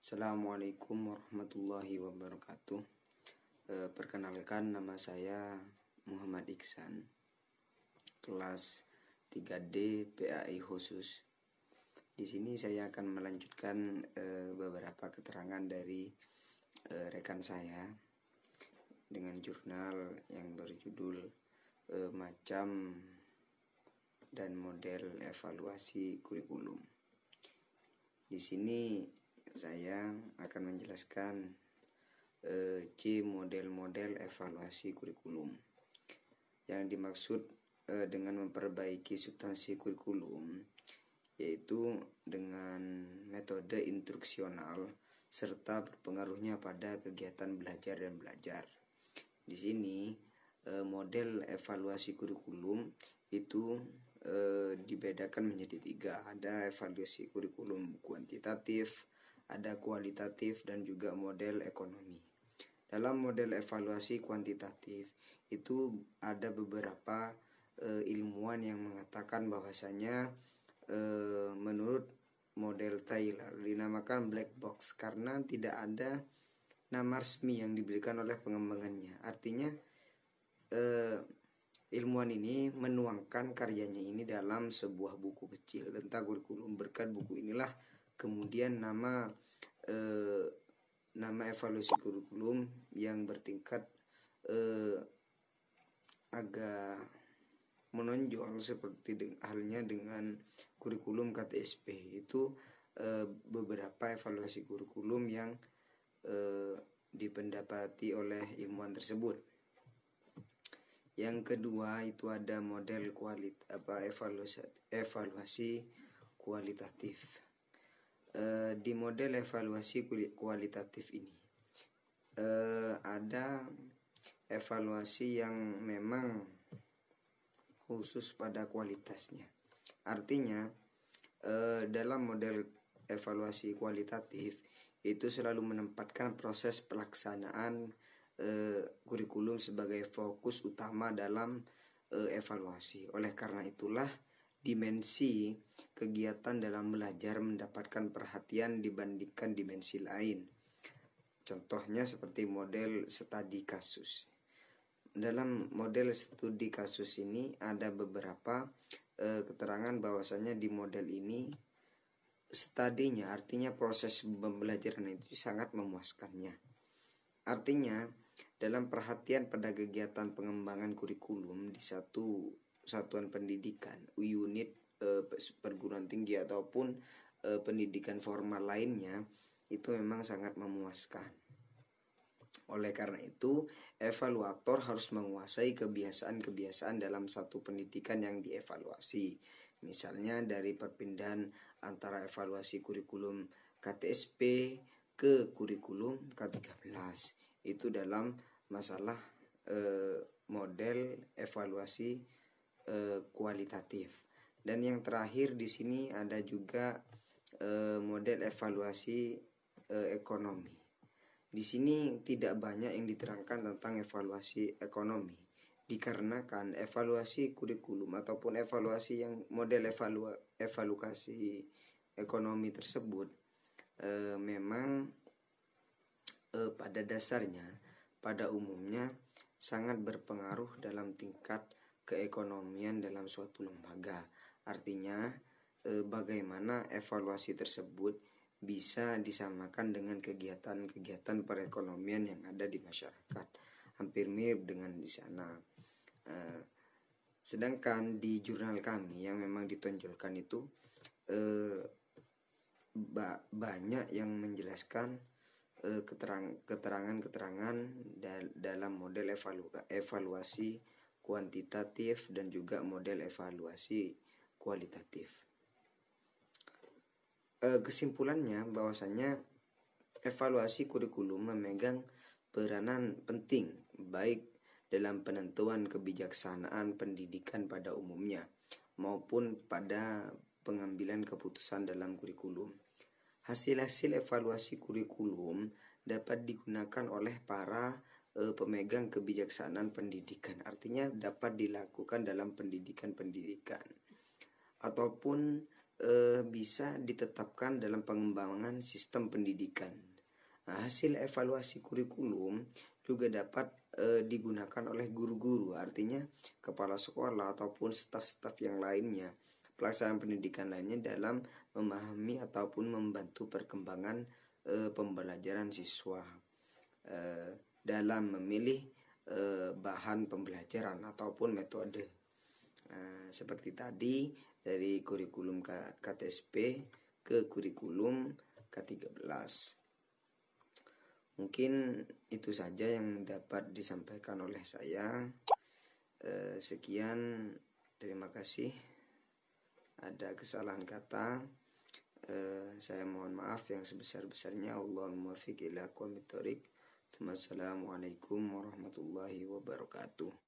Assalamualaikum warahmatullahi wabarakatuh. Perkenalkan, nama saya Muhammad Iksan, kelas 3D PAI khusus. Di sini saya akan melanjutkan beberapa keterangan dari rekan saya dengan jurnal yang berjudul Macam dan Model Evaluasi Kurikulum. Di sini saya akan menjelaskan C model-model evaluasi kurikulum. Yang dimaksud dengan memperbaiki substansi kurikulum yaitu dengan metode instruksional serta berpengaruhnya pada kegiatan belajar dan belajar. Di sini model evaluasi kurikulum itu dibedakan menjadi 3. Ada evaluasi kurikulum kuantitatif, ada kualitatif, dan juga model ekonomi. Dalam model evaluasi kuantitatif itu ada beberapa ilmuwan yang mengatakan bahwasanya menurut model Taylor dinamakan black box karena tidak ada nama resmi yang diberikan oleh pengembangannya. Artinya ilmuwan ini menuangkan karyanya ini dalam sebuah buku kecil tentang kurikulum. Berkat buku inilah kemudian nama evaluasi kurikulum yang bertingkat agak menonjol seperti halnya dengan kurikulum KTSP. Itu beberapa evaluasi kurikulum yang dipendapati oleh ilmuwan tersebut. Yang kedua itu ada model evaluasi kualitatif. Di model evaluasi kualitatif ini ada evaluasi yang memang khusus pada kualitasnya. Artinya dalam model evaluasi kualitatif itu selalu menempatkan proses pelaksanaan kurikulum sebagai fokus utama dalam evaluasi. Oleh karena itulah dimensi kegiatan dalam belajar mendapatkan perhatian dibandingkan dimensi lain. Contohnya seperti model studi kasus. Dalam model studi kasus ini ada beberapa keterangan bahwasanya di model ini studinya, artinya proses pembelajaran itu sangat memuaskannya. Artinya dalam perhatian pada kegiatan pengembangan kurikulum di satu satuan pendidikan, unit perguruan tinggi ataupun pendidikan formal lainnya, itu memang sangat memuaskan. Oleh karena itu, evaluator harus menguasai kebiasaan-kebiasaan dalam satu pendidikan yang dievaluasi. Misalnya dari perpindahan antara evaluasi kurikulum KTSP ke kurikulum K13. Itu dalam masalah model evaluasi kualitatif. Dan yang terakhir di sini ada juga model evaluasi ekonomi. Di sini tidak banyak yang diterangkan tentang evaluasi ekonomi, dikarenakan evaluasi kurikulum ataupun evaluasi yang model evaluasi ekonomi tersebut memang pada dasarnya, pada umumnya sangat berpengaruh dalam tingkat keekonomian dalam suatu lembaga. Artinya bagaimana evaluasi tersebut bisa disamakan dengan kegiatan-kegiatan perekonomian yang ada di masyarakat. Hampir mirip dengan di sana. Sedangkan di jurnal kami yang memang ditonjolkan itu banyak yang menjelaskan keterangan-keterangan dalam model evaluasi kuantitatif dan juga model evaluasi kualitatif. Kesimpulannya bahwasanya evaluasi kurikulum memegang peranan penting baik dalam penentuan kebijaksanaan pendidikan pada umumnya maupun pada pengambilan keputusan dalam kurikulum. Hasil-hasil evaluasi kurikulum dapat digunakan oleh para pemegang kebijaksanaan pendidikan. Artinya dapat dilakukan dalam pendidikan ataupun bisa ditetapkan dalam pengembangan sistem pendidikan. Nah, hasil evaluasi kurikulum juga dapat digunakan oleh guru-guru, artinya kepala sekolah ataupun staf-staf yang lainnya, pelaksanaan pendidikan lainnya, dalam memahami ataupun membantu perkembangan pembelajaran siswa dalam memilih bahan pembelajaran ataupun metode. Seperti tadi, dari kurikulum KTSP ke kurikulum K13. Mungkin itu saja yang dapat disampaikan oleh saya. Sekian, terima kasih. Ada kesalahan kata, saya mohon maaf yang sebesar-besarnya. Allahumma muwaffiq ila aqwamit thoriq. Wassalamualaikum warahmatullahi wabarakatuh.